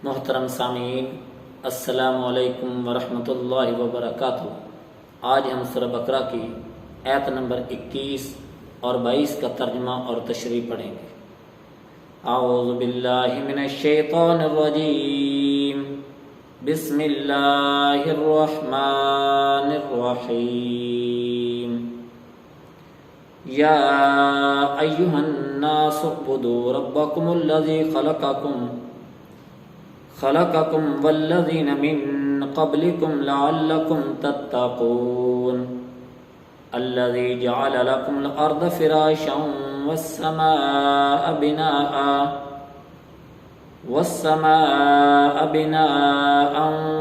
محترم سامعین، السلام علیکم ورحمۃ اللہ وبرکاتہ۔ آج ہم سورہ بقرہ کی آیت نمبر 21 اور 22 کا ترجمہ اور تشریح پڑھیں گے۔ اعوذ باللہ من الشیطان الرجیم، بسم اللہ الرحمن الرحیم۔ یا ایہا الناس اعبدوا ربکم الذی خلقکم والذین من قبلکم لعلکم تتقون الذی جعل لکم الارض فراشا والسماء بناء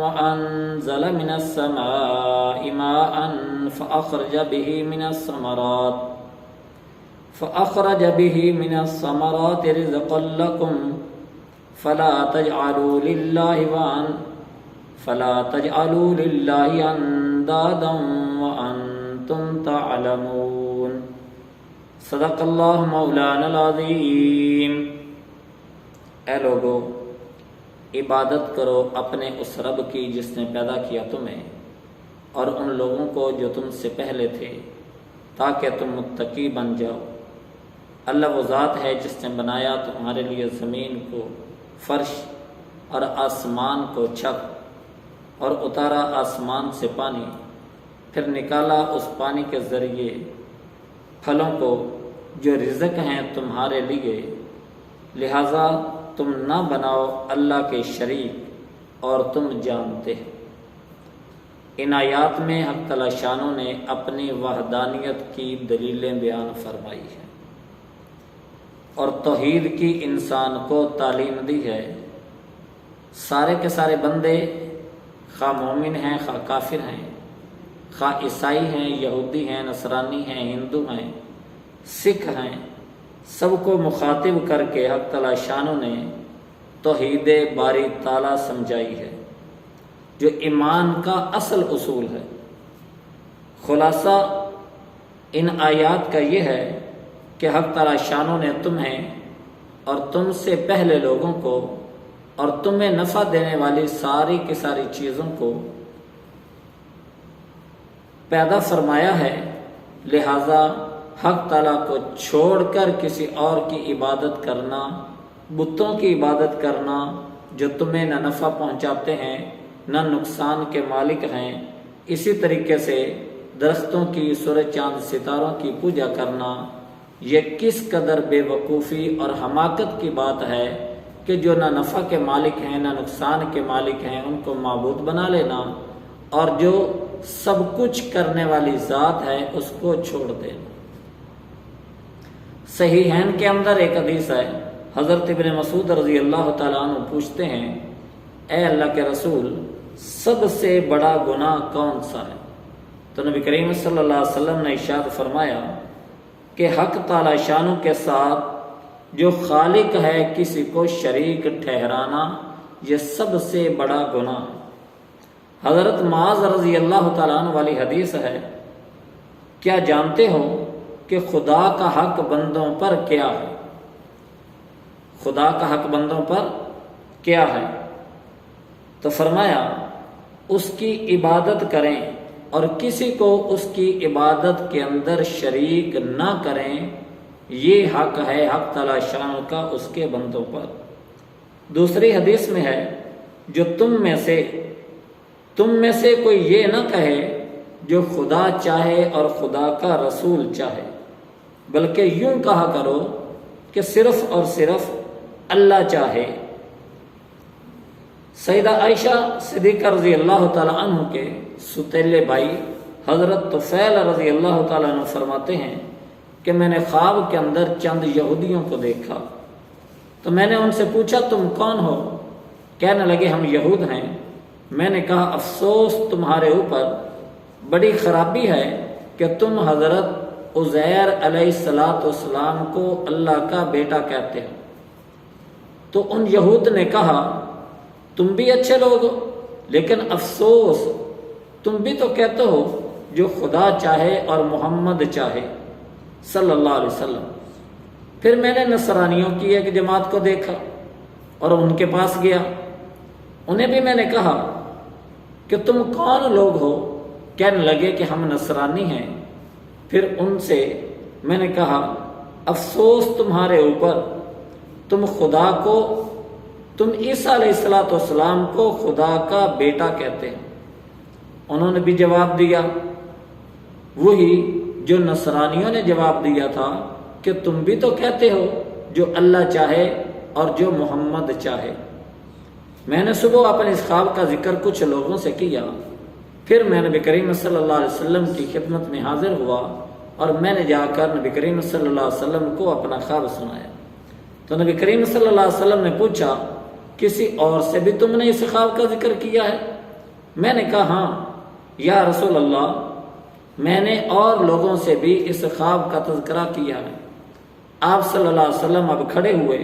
وأنزل من السماء ماء فأخرج به من الثمرات رزقا لكم فلا تجعلوا لله اندادا وانتم تعلمون۔ صدق اللہ مولانا العظیم۔ اے لوگو، عبادت کرو اپنے اس رب کی جس نے پیدا کیا تمہیں اور ان لوگوں کو جو تم سے پہلے تھے، تاکہ تم متقی بن جاؤ۔ اللہ وہ ذات ہے جس نے بنایا تمہارے لیے زمین کو فرش اور آسمان کو چھت، اور اتارا آسمان سے پانی، پھر نکالا اس پانی کے ذریعے پھلوں کو جو رزق ہیں تمہارے لیے، لہذا تم نہ بناؤ اللہ کے شریک اور تم جانتے ہیں۔ ان آیات میں حق تعالی شانوں نے اپنی وحدانیت کی دلیلیں بیان فرمائی ہیں اور توحید کی انسان کو تعلیم دی ہے۔ سارے کے سارے بندے، خواہ مومن ہیں، خواہ کافر ہیں، خواہ عیسائی ہیں، یہودی ہیں، نصرانی ہیں، ہندو ہیں، سکھ ہیں، سب کو مخاطب کر کے حق تعالی شانوں نے توحید باری تعالی سمجھائی ہے، جو ایمان کا اصل اصول ہے۔ خلاصہ ان آیات کا یہ ہے کہ حق تعالی شانوں نے تمہیں اور تم سے پہلے لوگوں کو اور تمہیں نفع دینے والی ساری کی ساری چیزوں کو پیدا فرمایا ہے، لہذا حق تعالیٰ کو چھوڑ کر کسی اور کی عبادت کرنا، بتوں کی عبادت کرنا جو تمہیں نہ نفع پہنچاتے ہیں نہ نقصان کے مالک ہیں، اسی طریقے سے درختوں کی، سورج چاند ستاروں کی پوجا کرنا، یہ کس قدر بے وقوفی اور حماقت کی بات ہے کہ جو نہ نفع کے مالک ہیں نہ نقصان کے مالک ہیں ان کو معبود بنا لینا، اور جو سب کچھ کرنے والی ذات ہے اس کو چھوڑ دینا۔ صحیحین کے اندر ایک حدیث ہے، حضرت ابن مسعود رضی اللہ تعالیٰ عنہ پوچھتے ہیں، اے اللہ کے رسول، سب سے بڑا گناہ کون سا ہے؟ تو نبی کریم صلی اللہ علیہ وسلم نے ارشاد فرمایا کہ حق تعالی شانوں کے ساتھ جو خالق ہے کسی کو شریک ٹھہرانا، یہ سب سے بڑا گناہ۔ حضرت معاذ رضی اللہ تعالیٰ عنہ والی حدیث ہے، کیا جانتے ہو کہ خدا کا حق بندوں پر کیا ہے؟ خدا کا حق بندوں پر کیا ہے؟ تو فرمایا اس کی عبادت کریں اور کسی کو اس کی عبادت کے اندر شریک نہ کریں، یہ حق ہے حق تعالی شان کا اس کے بندوں پر۔ دوسری حدیث میں ہے، جو تم میں سے کوئی یہ نہ کہے جو خدا چاہے اور خدا کا رسول چاہے، بلکہ یوں کہا کرو کہ صرف اور صرف اللہ چاہے۔ سیدہ عائشہ صدیقہ رضی اللہ تعالیٰ عنہ کے ستیلے بھائی حضرت طفیل رضی اللہ تعالیٰ عنہ فرماتے ہیں کہ میں نے خواب کے اندر چند یہودیوں کو دیکھا، تو میں نے ان سے پوچھا تم کون ہو؟ کہنے لگے ہم یہود ہیں۔ میں نے کہا افسوس تمہارے اوپر، بڑی خرابی ہے کہ تم حضرت عزیر علیہ السلام کو اللہ کا بیٹا کہتے ہو۔ تو ان یہود نے کہا تم بھی اچھے لوگ ہو، لیکن افسوس تم بھی تو کہتے ہو جو خدا چاہے اور محمد چاہے صلی اللہ علیہ وسلم۔ پھر میں نے نصرانیوں کی ایک جماعت کو دیکھا اور ان کے پاس گیا انہیں بھی میں نے کہا کہ تم کون لوگ ہو؟ کہنے لگے کہ ہم نصرانی ہیں۔ پھر ان سے میں نے کہا افسوس تمہارے اوپر، تم عیسیٰ علیہ السلام کو خدا کا بیٹا کہتے ہیں۔ انہوں نے بھی جواب دیا وہی جو نصرانیوں نے جواب دیا تھا کہ تم بھی تو کہتے ہو جو اللہ چاہے اور جو محمد چاہے۔ میں نے صبح اپنے اس خواب کا ذکر کچھ لوگوں سے کیا، پھر میں نبی کریم صلی اللہ علیہ وسلم کی خدمت میں حاضر ہوا اور میں نے جا کر نبی کریم صلی اللہ علیہ وسلم کو اپنا خواب سنایا۔ تو نبی کریم صلی اللہ علیہ وسلم نے پوچھا کسی اور سے بھی تم نے اس خواب کا ذکر کیا ہے؟ میں نے کہا ہاں یا رسول اللہ، میں نے اور لوگوں سے بھی اس خواب کا تذکرہ کیا ہے۔ آپ صلی اللہ علیہ وسلم اب کھڑے ہوئے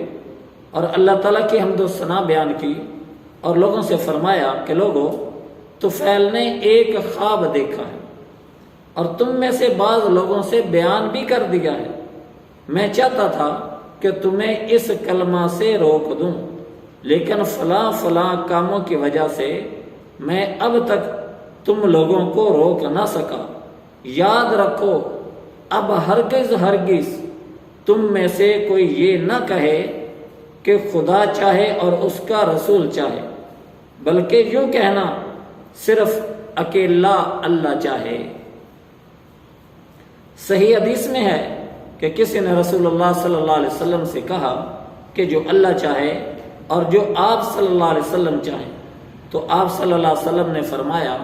اور اللہ تعالیٰ کی حمد و ثنا بیان کی اور لوگوں سے فرمایا کہ لوگوں، طفیل نے ایک خواب دیکھا ہے اور تم میں سے بعض لوگوں سے بیان بھی کر دیا ہے۔ میں چاہتا تھا کہ تمہیں اس کلمہ سے روک دوں، لیکن فلاں فلاں کاموں کی وجہ سے میں اب تک تم لوگوں کو روک نہ سکا۔ یاد رکھو اب ہرگز تم میں سے کوئی یہ نہ کہے کہ خدا چاہے اور اس کا رسول چاہے، بلکہ یوں کہنا صرف اکیلا اللہ چاہے۔ صحیح حدیث میں ہے کہ کسی نے رسول اللہ صلی اللہ علیہ وسلم سے کہا کہ جو اللہ چاہے اور جو آپ صلی اللہ علیہ وسلم چاہیں، تو آپ صلی اللہ علیہ وسلم نے فرمایا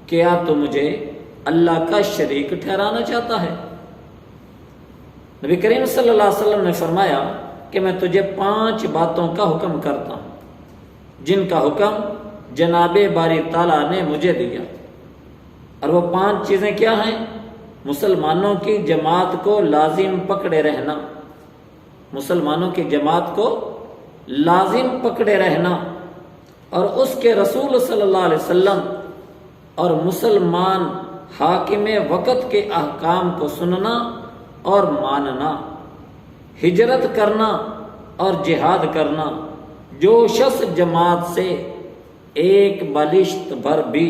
کیا تو مجھے اللہ کا شریک ٹھہرانا چاہتا ہے؟ نبی کریم صلی اللہ علیہ وسلم نے فرمایا کہ میں تجھے 5 باتوں کا حکم کرتا ہوں جن کا حکم جناب باری تعالیٰ نے مجھے دیا، اور وہ 5 چیزیں کیا ہیں؟ مسلمانوں کی جماعت کو لازم پکڑے رہنا، مسلمانوں کی جماعت کو لازم پکڑے رہنا، اور اس کے رسول صلی اللہ علیہ وسلم اور مسلمان حاکم وقت کے احکام کو سننا اور ماننا، ہجرت کرنا اور جہاد کرنا۔ جو شخص جماعت سے ایک بالشت بھر بھی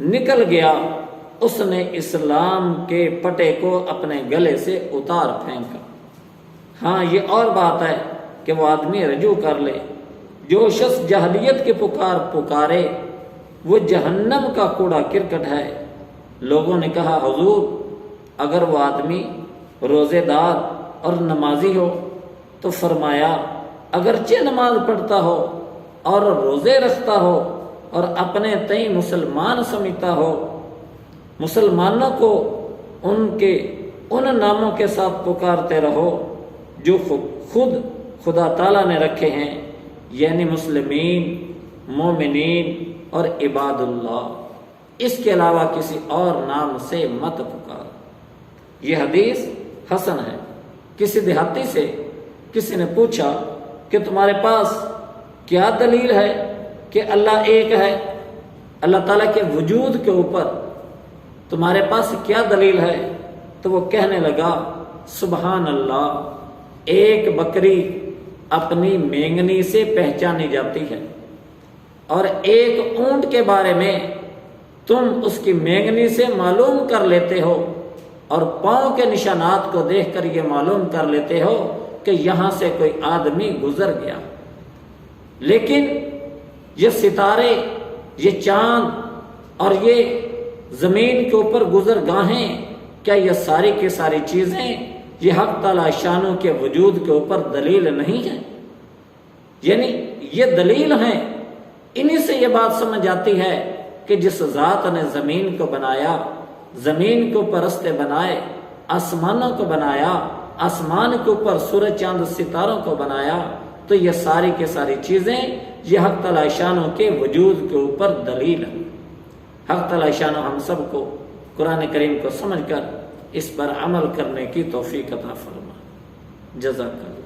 نکل گیا اس نے اسلام کے پٹے کو اپنے گلے سے اتار پھینکا۔ ہاں یہ اور بات ہے کہ وہ آدمی رجوع کر لے۔ جو شخص جہلیت کی پکارے وہ جہنم کا کوڑا کرکٹ ہے۔ لوگوں نے کہا حضور اگر وہ آدمی روزے دار اور نمازی ہو؟ تو فرمایا اگرچہ نماز پڑھتا ہو اور روزے رکھتا ہو اور اپنے تئیں مسلمان سمجھتا ہو، مسلمانوں کو ان ناموں کے ساتھ پکارتے رہو جو خود خدا تعالیٰ نے رکھے ہیں، یعنی مسلمین، مومنین اور عباد اللہ، اس کے علاوہ کسی اور نام سے مت پکار۔ یہ حدیث حسن ہے۔ کسی دیہاتی سے کسی نے پوچھا کہ تمہارے پاس کیا دلیل ہے کہ اللہ ایک ہے، اللہ تعالیٰ کے وجود کے اوپر تمہارے پاس کیا دلیل ہے؟ تو وہ کہنے لگا سبحان اللہ، ایک بکری اپنی مینگنی سے پہچانی جاتی ہے، اور ایک اونٹ کے بارے میں تم اس کی مینگنی سے معلوم کر لیتے ہو اور پاؤں کے نشانات کو دیکھ کر یہ معلوم کر لیتے ہو کہ یہاں سے کوئی آدمی گزر گیا۔ لیکن یہ ستارے، یہ چاند اور یہ زمین کے اوپر گزر گاہیں، کیا یہ ساری کی ساری چیزیں یہ حق تعالی شانوں کے وجود کے اوپر دلیل نہیں ہے؟ یعنی یہ دلیل ہیں۔ انہی سے یہ بات سمجھ آتی ہے کہ جس ذات نے زمین کو بنایا، زمین کے اوپر رستے بنائے، آسمانوں کو بنایا، آسمان کے اوپر سورج چاند ستاروں کو بنایا، تو یہ ساری کی ساری چیزیں یہ حق تعالی شانوں کے وجود کے اوپر دلیل ہیں۔ حق تعالی شانوں ہم سب کو قرآن کریم کو سمجھ کر اس پر عمل کرنے کی توفیق عطا فرما۔ جزاک اللہ۔